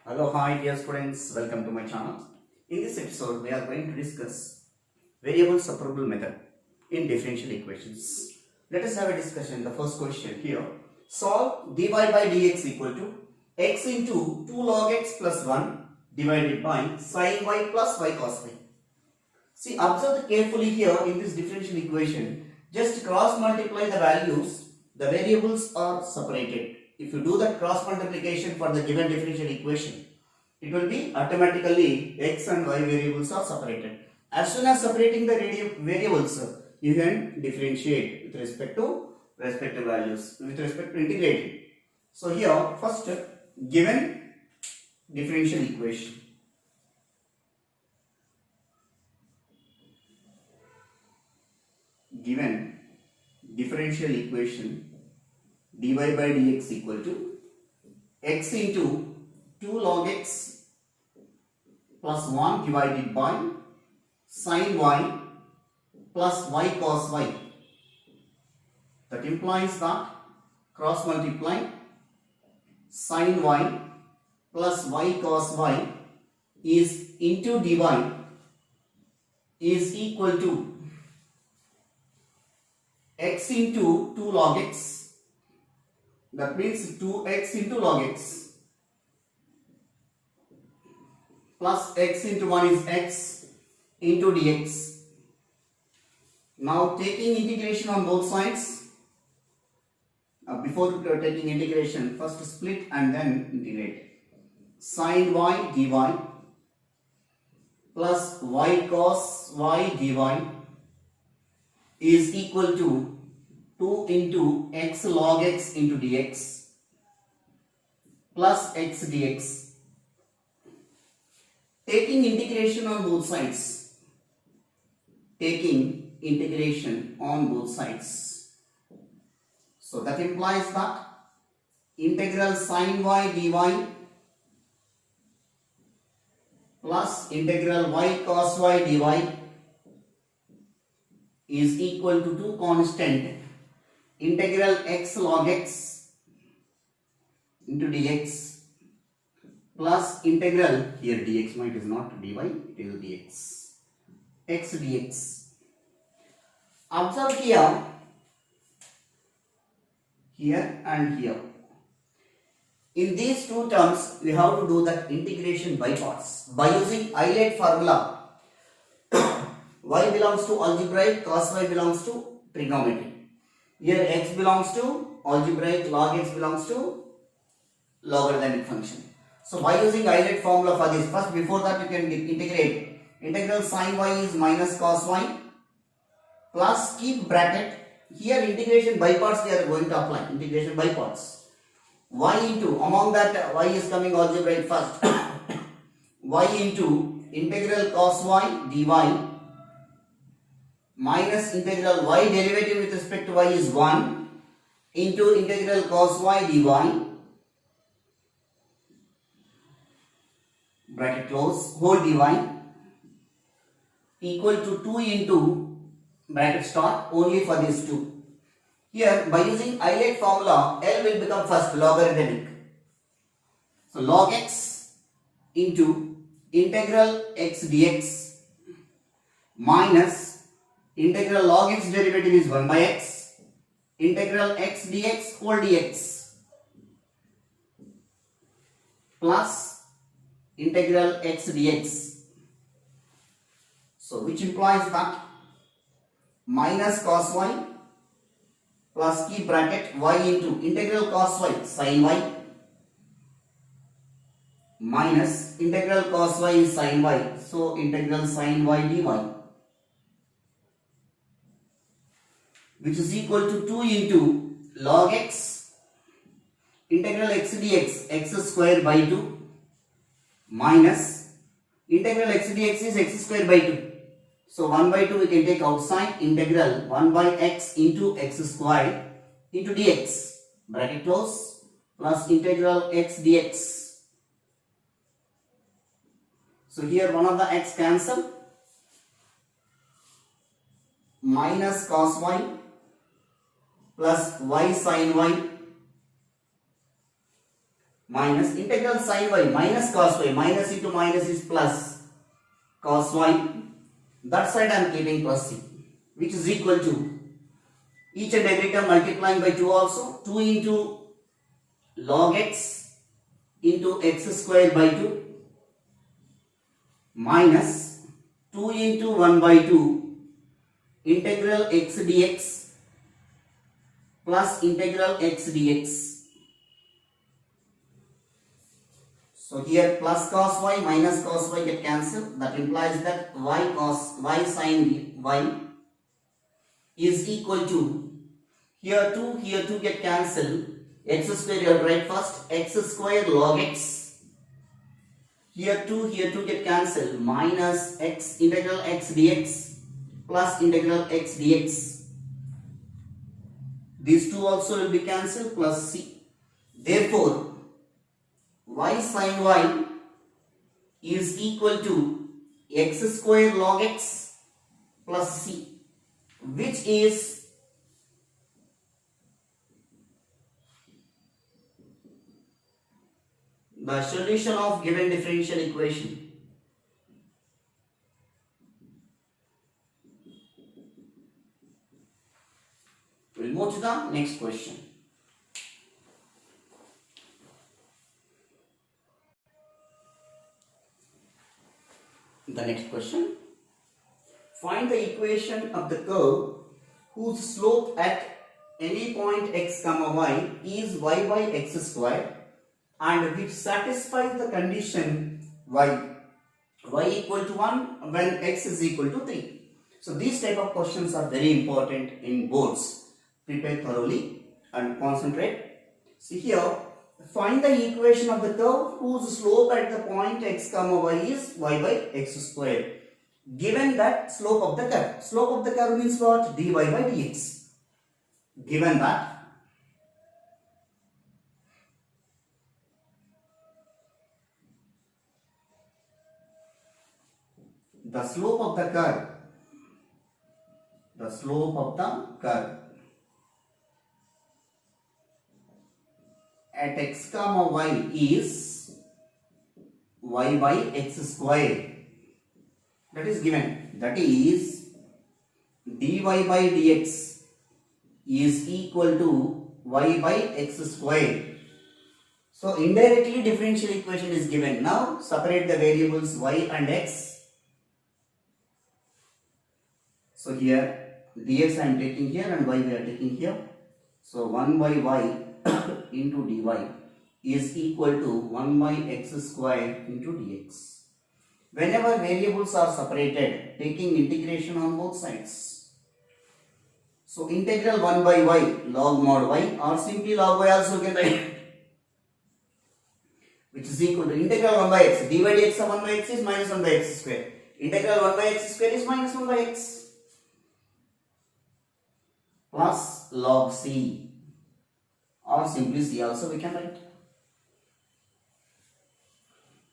Hello, hi dear students, welcome to my channel. In this episode, we are going to discuss variable separable method in differential equations. Let us have a discussion. The first question here. Solve dy by dx equal to x into 2 log x plus 1 divided by sin y plus y cos y. See, observe carefully here in this differential equation. Just cross multiply the values. The variables are separated. If you do that cross multiplication for the given differential equation, it will be automatically x and y variables are separated. As soon as separating the variables, you can differentiate with respect to respective values, with respect to integrating. So here, first given differential equation. Given differential equation dy by dx equal to x into 2 log x plus 1 divided by sin y plus y cos y. That implies that cross multiply sin y plus y cos y is into dy is equal to x into 2 log x. That means 2x into log x plus x into 1 is x into dx. Now taking integration on both sides. Before taking integration, first split and then integrate. Sin y dy plus y cos y dy is equal to 2 into x log x into dx plus x dx. Taking integration on both sides. Taking integration on both sides. So that implies that integral sin y dy plus integral y cos y dy is equal to two constant integral x log x into dx plus integral, here dx might is not dy, it is dx, x dx. Observe here and here. In these two terms, we have to do that integration by parts. By using Euler formula, y belongs to algebraic, cos y belongs to trigonometry. Here x belongs to algebraic, log x belongs to logarithmic function. So by using Euler formula for this, first before that you can integrate. Integral sin y is minus cos y plus keep bracket. Here integration by parts we are going to apply. Integration by parts. Y into, among that y is coming algebraic first. Y into integral cos y dy minus integral y derivative with respect to y is 1 into integral cos y dy bracket close whole dy equal to 2 into bracket start only for these two. Here by using Euler formula, L will become first logarithmic. So log x into integral x dx minus integral log x derivative is 1 by x integral x dx whole dx plus integral x dx. So which implies that minus cos y plus keep bracket y into integral cos y sin y minus integral cos y is sin y, so integral sin y dy, which is equal to 2 into log x integral x dx x square by 2 minus integral x dx is x square by 2. So 1 by 2 we can take outside, integral 1 by x into x square into dx bracket close plus integral x dx. So here one of the x cancel, minus cos y plus y sin y minus integral sin y minus cos y. Minus into minus is plus cos y. That side I am keeping plus c, which is equal to each and every term multiplying by 2 also. 2 into log x into x square by 2 minus 2 into 1 by 2 integral x dx plus integral x dx. So here plus cos y minus cos y get cancelled. That implies that y sin y is equal to, here 2 get cancelled. X square you have to write first, x square log x. Here 2 get cancelled, minus x integral x dx plus integral x dx. These two also will be cancelled, plus c. Therefore, y sin y is equal to x square log x plus c, which is the solution of given differential equation. We'll move to the next question. The next question. Find the equation of the curve whose slope at any point x comma y is y by x square and which satisfies the condition y equal to 1 when x is equal to 3. So these type of questions are very important in boards. Prepare thoroughly and concentrate. See here, find the equation of the curve whose slope at the point x comma y is y by x square. Given that slope of the curve. Slope of the curve means what? dy by dx. Given that, the slope of the curve at x comma y is y by x square. That is given. That is dy by dx is equal to y by x square. So indirectly differential equation is given. Now separate the variables y and x. So here dx I am taking here and y we are taking here. So 1 by y into dy is equal to 1 by x square into dx. Whenever variables are separated, taking integration on both sides. So integral 1 by y log mod y or simply log y also can write, which is equal to integral 1 by x. dy by dx of 1 by x is minus 1 by x square. Integral 1 by x square is minus 1 by x plus log c, or simply c also we can write.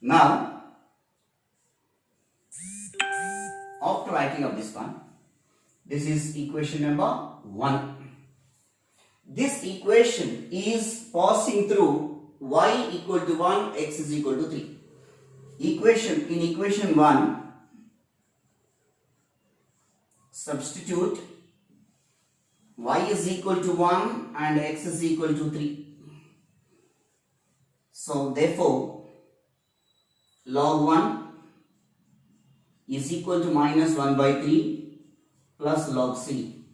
Now, after writing of this one, this is equation number 1. This equation is passing through y equal to 1, x is equal to 3. In equation 1, substitute y is equal to 1 and x is equal to 3. So therefore, log 1 is equal to minus 1 by 3 plus log c.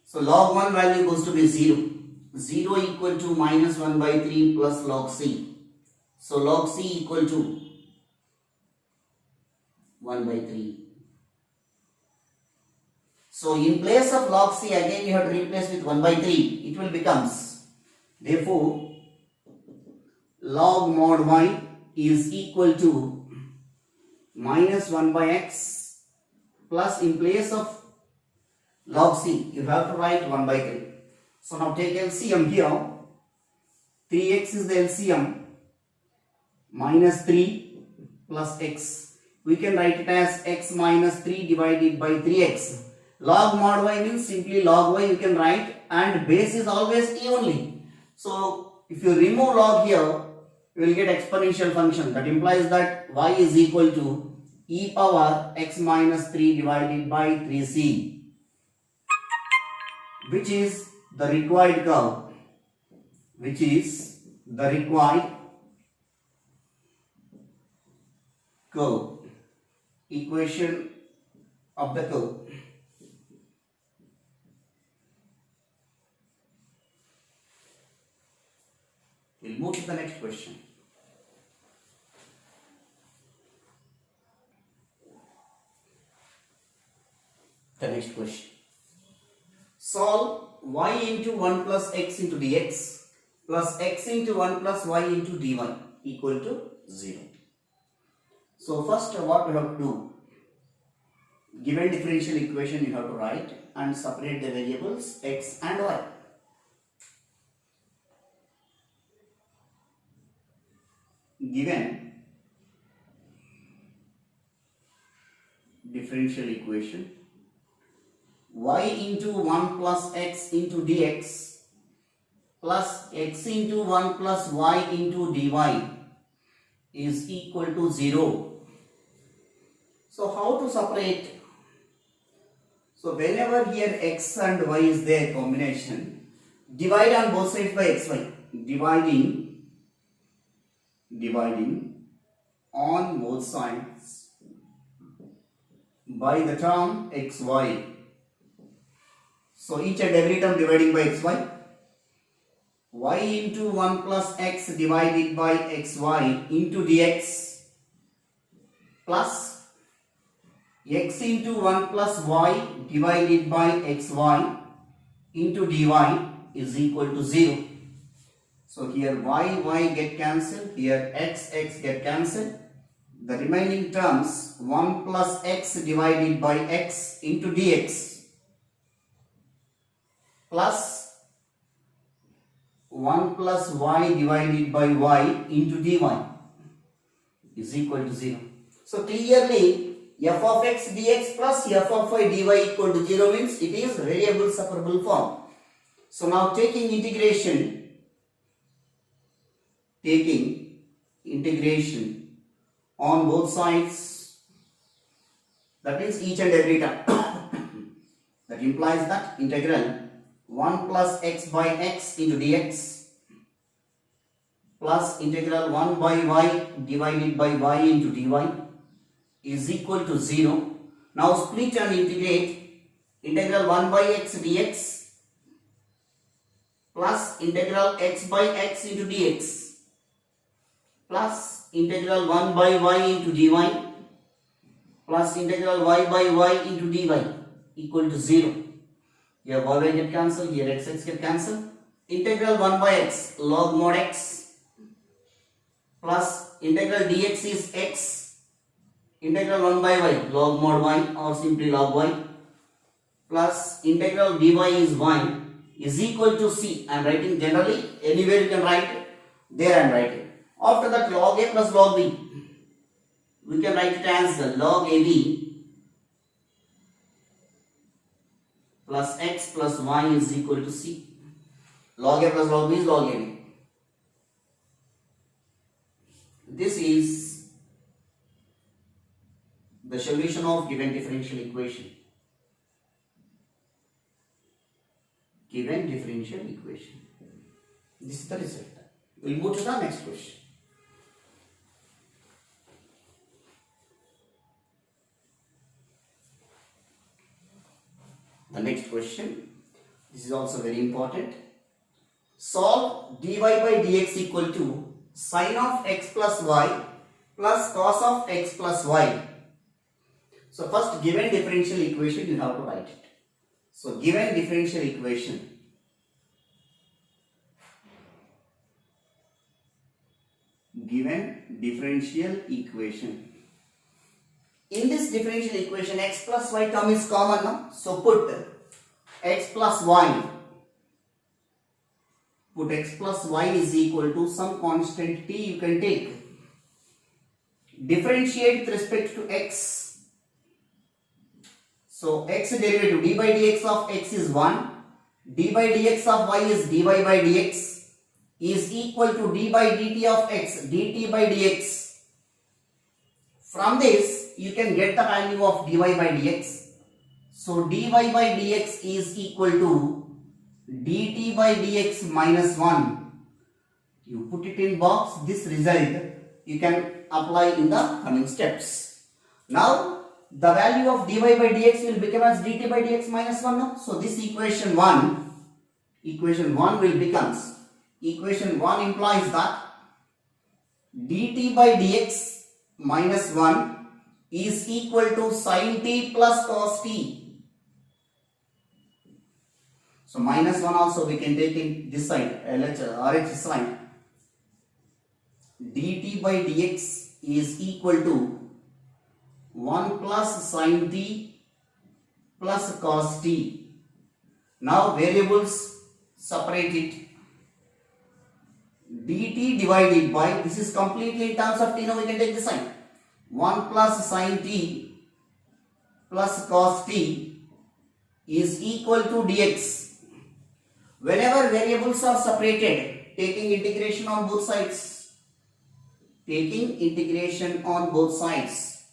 So log 1 value goes to be 0. 0 equal to minus 1 by 3 plus log c. So log c equal to 1 by 3. So in place of log c, again you have to replace with 1 by 3. It will becomes, therefore, log mod y is equal to minus 1 by x plus in place of log c, you have to write 1 by 3. So now take LCM here. 3x is the LCM. Minus 3 plus x. We can write it as x minus 3 divided by 3x. Log mod y means simply log y you can write, and base is always e only. So if you remove log here, you will get exponential function. That implies that y is equal to e power x minus 3 divided by 3c, which is the required curve, which is the required curve, equation of the curve. We'll move to the next question. The next question. Solve y into 1 plus x into dx plus x into 1 plus y into dy equal to 0. So first what we have to do, given differential equation you have to write and separate the variables x and y. Given differential equation, y into 1 plus x into dx plus x into 1 plus y into dy is equal to 0. So how to separate? So whenever here x and y is there combination, divide on both sides by xy. Dividing on both sides by the term xy. So each and every term dividing by xy. Y into 1 plus x divided by xy into dx plus x into 1 plus y divided by xy into dy is equal to 0. So here y get cancelled, here x get cancelled. The remaining terms 1 plus x divided by x into dx plus 1 plus y divided by y into dy is equal to 0. So clearly f of x dx plus f of y dy equal to 0 means it is variable separable form. So now taking integration on both sides, that means each and every term. That implies that integral 1 plus x by x into dx plus integral 1 by y divided by y into dy is equal to 0. Now split and integrate integral 1 by x dx plus integral x by x into dx plus integral 1 by y into dy plus integral y by y into dy equal to 0. Here y get cancelled, here x get cancelled. Integral 1 by x log mod x plus integral dx is x, integral 1 by y log mod y or simply log y plus integral dy is y is equal to c. I am writing generally, anywhere you can write, there I am writing. After that log a plus log b, we can write it as log ab plus x plus y is equal to c. Log a plus log b is log ab. This is the solution of given differential equation. Given differential equation. This is the result. We will move to the next question. The next question, this is also very important. Solve dy by dx equal to sin of x plus y plus cos of x plus y. So first, given differential equation you have to write it. So given differential equation, in this differential equation x plus y term is common now. So put x plus y is equal to some constant t you can take. Differentiate with respect to x. So x derivative d by dx of x is 1, d by dx of y is dy by dx. is equal to d by dt of x, dt by dx. From this, you can get the value of dy by dx. So dy by dx is equal to dt by dx minus 1. You put it in box, this result you can apply in the coming steps. Now, the value of dy by dx will become as dt by dx minus 1 now. So this equation 1 will becomes, equation 1 implies that dt by dx minus 1 is equal to sin t plus cos t. So minus 1 also we can take in this side, RH side. dt by dx is equal to 1 plus sin t plus cos t. Now variables separate it. dt divided by, this is completely in terms of t, now we can take this sign. 1 plus sin t plus cos t is equal to dx. Whenever variables are separated, taking integration on both sides. Taking integration on both sides.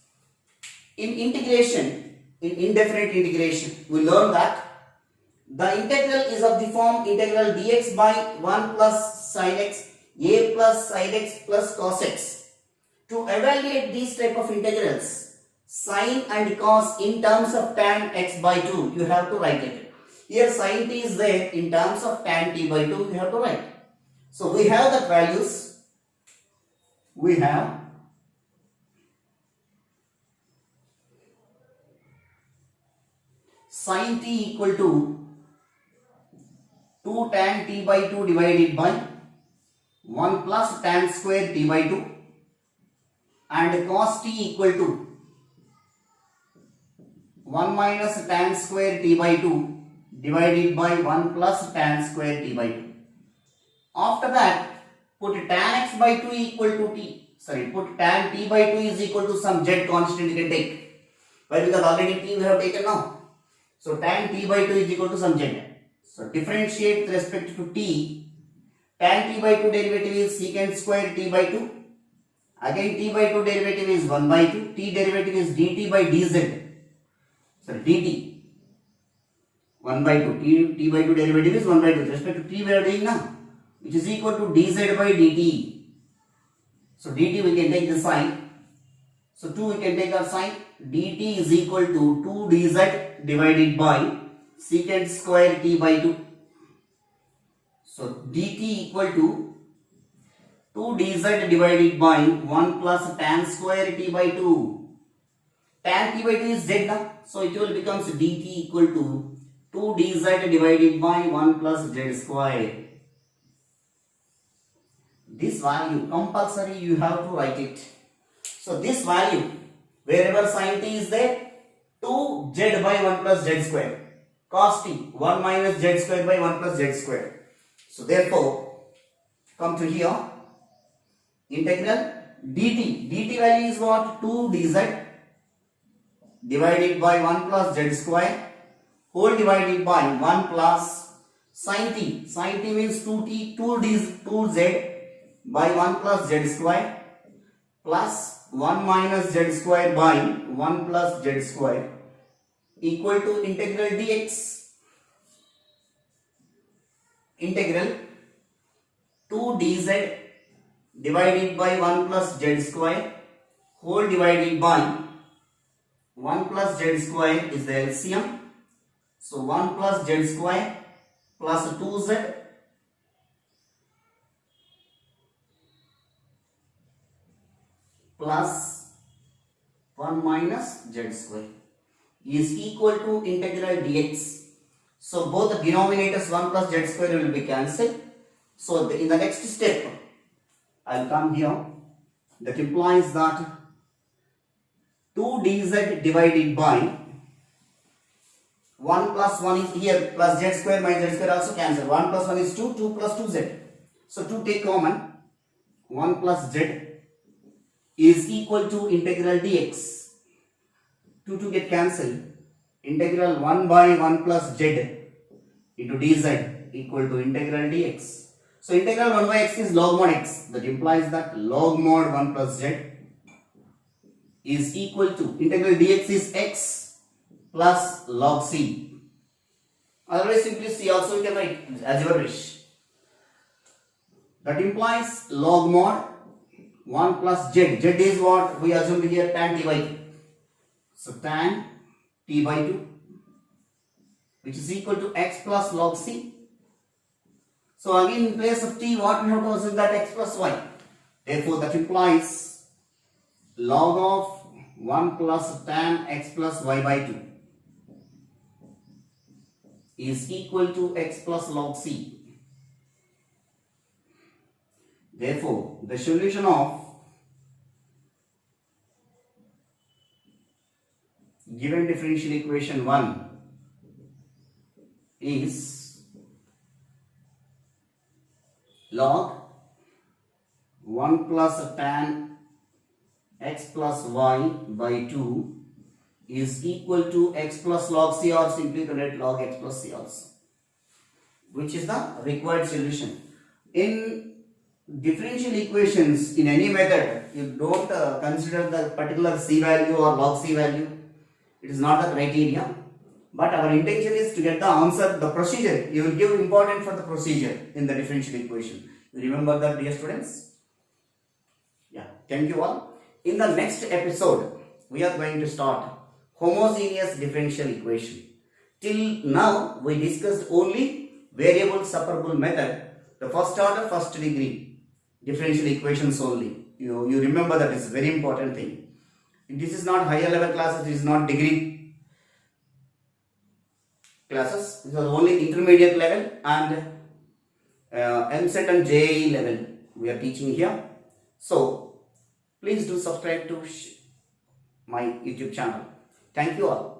In integration, in indefinite integration, we learn that the integral is of the form integral dx by 1 plus sin x, a plus sin x plus cos x. To evaluate these type of integrals, sin and cos in terms of tan x by 2, you have to write it. Here sin t is there, in terms of tan t by 2, you have to write. So we have the values. We have sin t equal to 2 tan t by 2 divided by 1 plus tan square t by 2, and cos t equal to 1 minus tan square t by 2 divided by 1 plus tan square t by 2. After that, put tan x by 2 equal to t. Put tan t by 2 is equal to some z constant you can take. Why? Because already t we have taken now. So tan t by 2 is equal to some z. So differentiate with respect to t. Tan t by 2 derivative is secant square t by 2. Again t by 2 derivative is 1 by 2. T derivative is dt by dz. Dt 1 by 2. T by 2 derivative is 1 by 2. With respect to t we are doing now, which is equal to dz by dt. So dt we can take the sign. So 2 we can take our sign. dt is equal to 2 dz divided by secant square t by 2. So dt equal to 2 dz divided by 1 plus tan square t by 2. Tan t by 2 is z now. So it will becomes dt equal to 2 dz divided by 1 plus z square. This value compulsory you have to write it. So this value, wherever sin t is there, 2z by 1 plus z square. Cos t 1 minus z square by 1 plus z square. So therefore, come to here, integral dt value is what? 2 dz divided by 1 plus z square whole divided by 1 plus sin t. Sin t means 2z by 1 plus z square plus 1 minus z square by 1 plus z square equal to integral dx. Integral 2 dz divided by 1 plus z square whole divided by 1 plus z square is the LCM. So 1 plus z square plus 2z plus 1 minus z square is equal to integral dx. So both the denominators 1 plus z square will be cancelled. So in the next step, I will come here. That implies that 2 dz divided by 1 plus 1 is here, plus z square minus z square also cancel. 1 plus 1 is 2, 2 plus 2z. So 2 take common, 1 plus z is equal to integral dx. 2 get cancelled. Integral 1 by 1 plus z into dz equal to integral dx. So integral 1 by x is log mod x. That implies that log mod 1 plus z is equal to integral dx is x plus log c. Otherwise simply c also you can write as your wish. That implies log mod 1 plus z. Z is what we assumed here, tan t by 2. So tan t by 2, which is equal to x plus log c. So again in place of t, what we have to assume that x plus y. Therefore that implies log of 1 plus tan x plus y by 2 is equal to x plus log c. Therefore the solution of given differential equation 1 is log 1 plus tan x plus y by 2 is equal to x plus log c, or simply write log x plus c also, which is the required solution. In differential equations, in any method, you don't consider the particular c value or log c value. It is not the criteria, but our intention is to get the answer, the procedure. You will give importance for the procedure in the differential equation. You remember that, dear students? Yeah, thank you all. In the next episode, we are going to start homogeneous differential equation. Till now, we discussed only variable separable method, the first order, first degree differential equations only. You remember that is very important thing. This is not higher level classes, this is not degree classes. This is only intermediate level and MSET and JEE level we are teaching here. So please do subscribe to my YouTube channel. Thank you all.